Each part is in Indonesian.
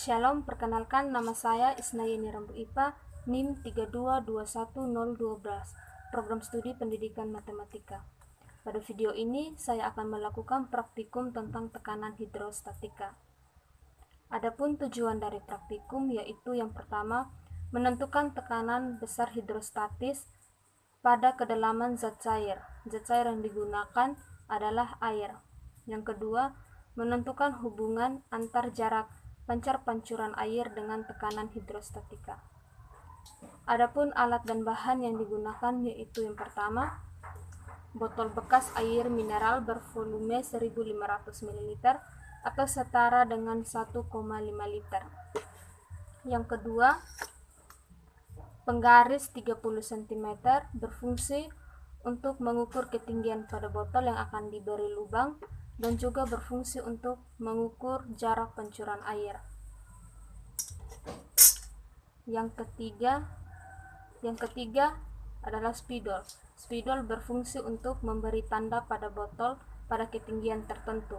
Shalom, perkenalkan nama saya Isnayani Rambu Ipa, NIM 3221012, Program Studi Pendidikan Matematika. Pada video ini, saya akan melakukan praktikum tentang tekanan hidrostatika. Adapun tujuan dari praktikum yaitu yang pertama, menentukan tekanan besar hidrostatis pada kedalaman zat cair. Zat cair yang digunakan adalah air. Yang kedua, menentukan hubungan antar jarak pancar pancuran air dengan tekanan hidrostatika. Adapun alat dan bahan yang digunakan yaitu yang pertama, botol bekas air mineral bervolume 1500 ml atau setara dengan 1,5 liter. Yang kedua, penggaris 30 cm berfungsi untuk mengukur ketinggian pada botol yang akan diberi lubang dan juga berfungsi untuk mengukur jarak pancuran air. Yang ketiga adalah spidol. Spidol berfungsi untuk memberi tanda pada botol pada ketinggian tertentu.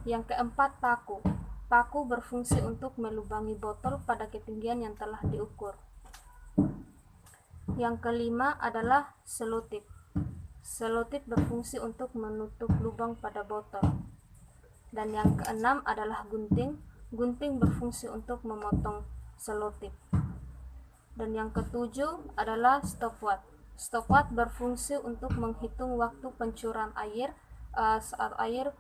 Yang keempat, paku. Paku berfungsi untuk melubangi botol pada ketinggian yang telah diukur. Yang kelima adalah selotip. Selotip berfungsi untuk menutup lubang pada botol. Dan yang keenam adalah gunting. Gunting berfungsi untuk memotong selotip. Dan yang ketujuh adalah stopwatch. Stopwatch berfungsi untuk menghitung waktu pancuran air saat air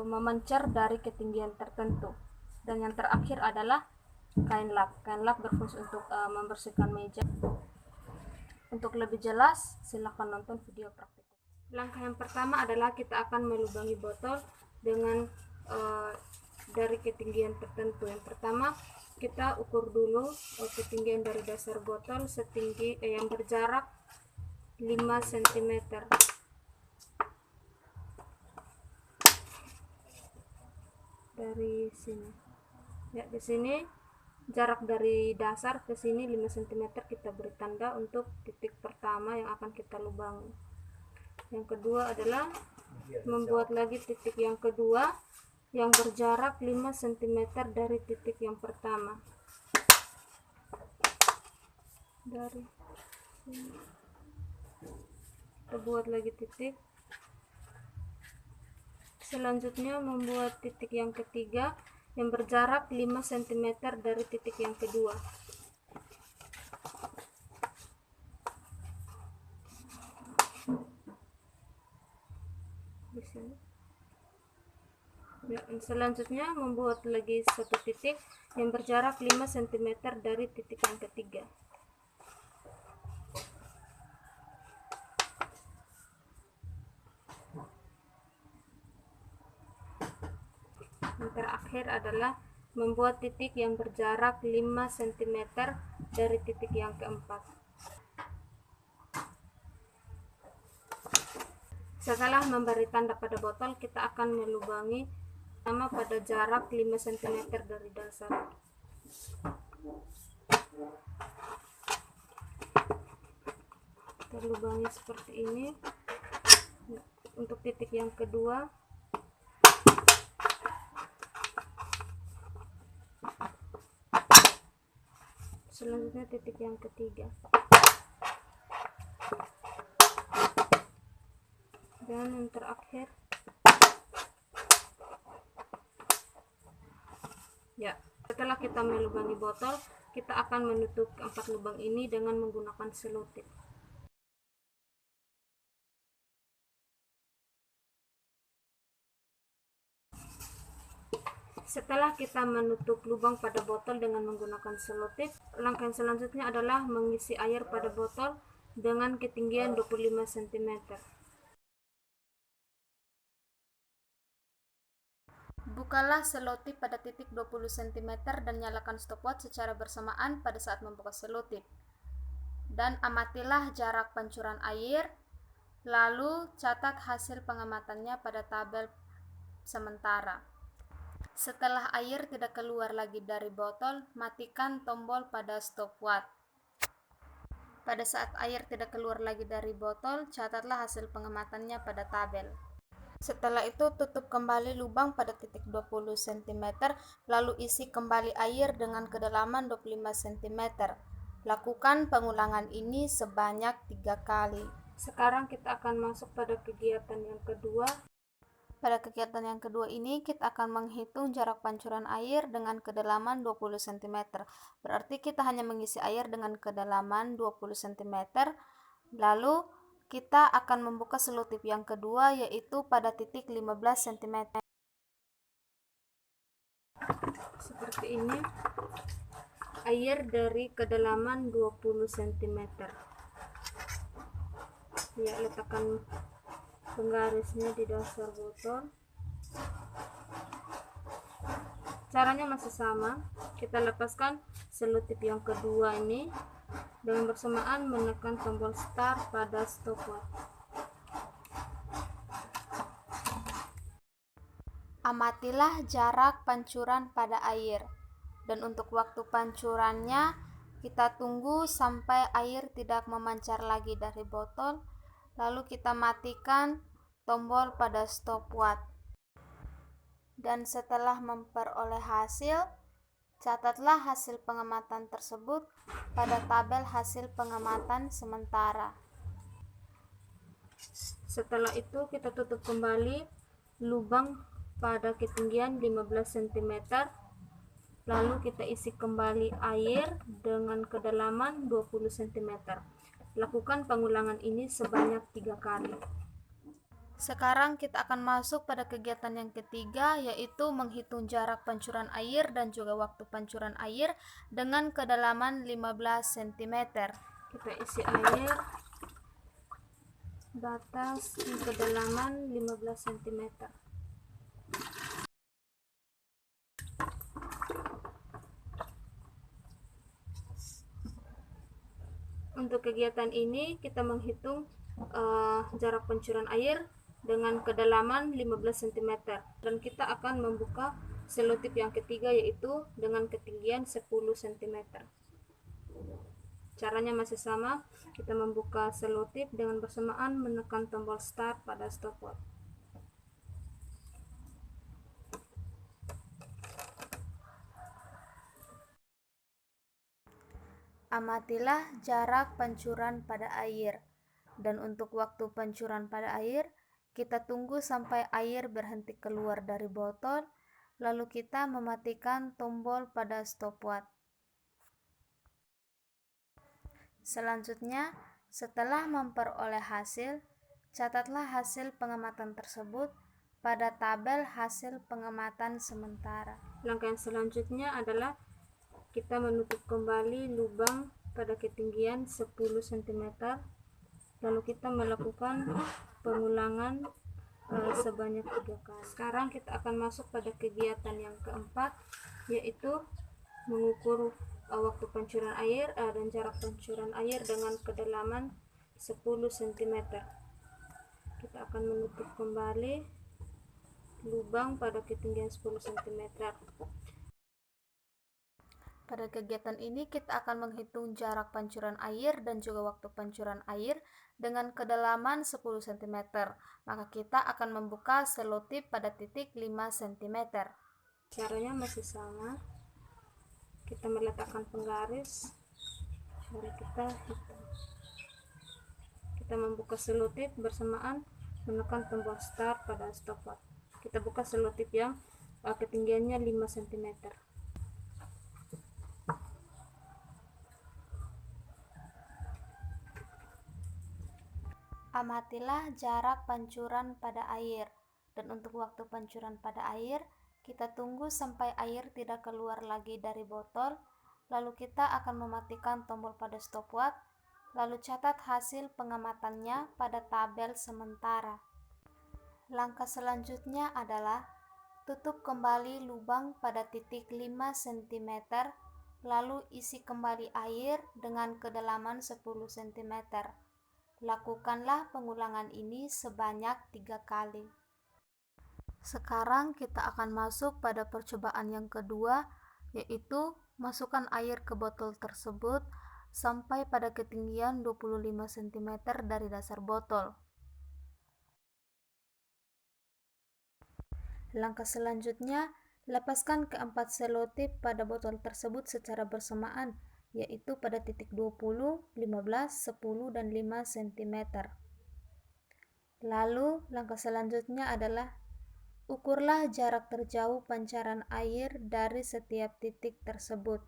memancar dari ketinggian tertentu. Dan yang terakhir adalah kain lap. Kain lap berfungsi untuk membersihkan meja. Untuk lebih jelas, silakan nonton video praktikum. Langkah yang pertama adalah kita akan melubangi botol dengan dari ketinggian tertentu. Yang pertama, kita ukur dulu ketinggian dari dasar botol setinggi yang berjarak 5 cm. Dari sini. Ya, di sini jarak dari dasar ke sini 5 cm, kita beri tanda untuk titik pertama yang akan kita lubangi. Yang kedua adalah membuat lagi titik yang kedua yang berjarak 5 cm dari titik yang pertama. Dari sini kita buat lagi titik. Selanjutnya membuat titik yang ketiga yang berjarak 5 cm dari titik yang kedua. Di sini. Ya, selanjutnya membuat lagi satu titik yang berjarak 5 cm dari titik yang ketiga. Yang terakhir adalah membuat titik yang berjarak 5 cm dari titik yang keempat. Setelah memberi tanda pada botol, kita akan melubangi sama pada jarak 5 cm dari dasar. Kita lubangi seperti ini. Untuk titik yang kedua, selanjutnya titik yang ketiga, dan yang terakhir. Ya, setelah kita melubangi botol, kita akan menutup keempat lubang ini dengan menggunakan selotip. Setelah kita menutup lubang pada botol dengan menggunakan selotip, langkah selanjutnya adalah mengisi air pada botol dengan ketinggian 25 cm. Bukalah selotip pada titik 20 cm dan nyalakan stopwatch secara bersamaan pada saat membuka selotip. Dan amatilah jarak pancuran air, lalu catat hasil pengamatannya pada tabel sementara. Setelah air tidak keluar lagi dari botol, matikan tombol pada stopwatch. Pada saat air tidak keluar lagi dari botol, catatlah hasil pengamatannya pada tabel. Setelah itu tutup kembali lubang pada titik 20 cm, lalu isi kembali air dengan kedalaman 25 cm. Lakukan pengulangan ini sebanyak 3 kali. Sekarang kita akan masuk pada kegiatan yang kedua. Pada kegiatan yang kedua ini kita akan menghitung jarak pancuran air dengan kedalaman 20 cm. Berarti kita hanya mengisi air dengan kedalaman 20 cm. Lalu kita akan membuka selotip yang kedua, yaitu pada titik 15 cm. Seperti ini, air dari kedalaman 20 cm. Ya, letakkan penggarisnya di dasar botol. Caranya masih sama, kita lepaskan selotip yang kedua ini dengan bersamaan menekan tombol start pada stopwatch. Amatilah jarak pancuran pada air, dan untuk waktu pancurannya kita tunggu sampai air tidak memancar lagi dari botol, lalu kita matikan tombol pada stopwatch. Dan setelah memperoleh hasil, catatlah hasil pengamatan tersebut pada tabel hasil pengamatan sementara. Setelah itu kita tutup kembali lubang pada ketinggian 15 cm, lalu kita isi kembali air dengan kedalaman 20 cm. Lakukan pengulangan ini sebanyak 3 kali. Sekarang kita akan masuk pada kegiatan yang ketiga, yaitu menghitung jarak pancuran air dan juga waktu pancuran air dengan kedalaman 15 cm. Kita isi air batas di kedalaman 15 cm. Untuk kegiatan ini kita menghitung jarak pancuran air dengan kedalaman 15 cm, dan kita akan membuka selotip yang ketiga, yaitu dengan ketinggian 10 cm. Caranya masih sama, kita membuka selotip dengan bersamaan menekan tombol start pada stopwatch. Amatilah jarak pancuran pada air, dan untuk waktu pancuran pada air kita tunggu sampai air berhenti keluar dari botol, lalu kita mematikan tombol pada stopwatch. Selanjutnya, setelah memperoleh hasil, catatlah hasil pengamatan tersebut pada tabel hasil pengamatan sementara. Langkah yang selanjutnya adalah kita menutup kembali lubang pada ketinggian 10 cm, lalu kita melakukan pengulangan sebanyak 3 kali. Sekarang kita akan masuk pada kegiatan yang keempat, yaitu mengukur waktu pancuran air dan jarak pancuran air dengan kedalaman 10 cm. Kita akan menutup kembali lubang pada ketinggian 10 cm. Pada kegiatan ini kita akan menghitung jarak pancuran air dan juga waktu pancuran air dengan kedalaman 10 cm. Maka kita akan membuka selotip pada titik 5 cm. Caranya masih sama. Kita meletakkan penggaris, lalu kita hitung. Kita membuka selotip bersamaan menekan tombol start pada stopwatch. Kita buka selotip yang ketinggiannya 5 cm. Amatilah jarak pancuran pada air, dan untuk waktu pancuran pada air kita tunggu sampai air tidak keluar lagi dari botol, lalu kita akan mematikan tombol pada stopwatch, lalu catat hasil pengamatannya pada tabel sementara. Langkah selanjutnya adalah tutup kembali lubang pada titik 5 cm, lalu isi kembali air dengan kedalaman 10 cm. Lakukanlah pengulangan ini sebanyak 3 kali. Sekarang kita akan masuk pada percobaan yang kedua, yaitu masukkan air ke botol tersebut sampai pada ketinggian 25 cm dari dasar botol. Langkah selanjutnya, lepaskan keempat selotip pada botol tersebut secara bersamaan, yaitu pada titik 20, 15, 10, dan 5 cm. Lalu, langkah selanjutnya adalah ukurlah jarak terjauh pancaran air dari setiap titik tersebut.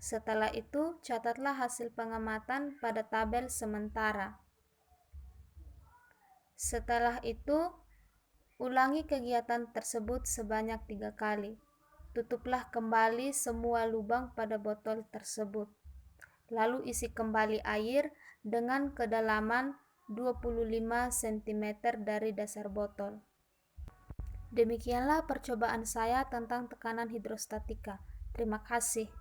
Setelah itu, catatlah hasil pengamatan pada tabel sementara. Setelah itu, ulangi kegiatan tersebut sebanyak 3 kali. Tutuplah kembali semua lubang pada botol tersebut. Lalu isi kembali air dengan kedalaman 25 cm dari dasar botol. Demikianlah percobaan saya tentang tekanan hidrostatika. Terima kasih.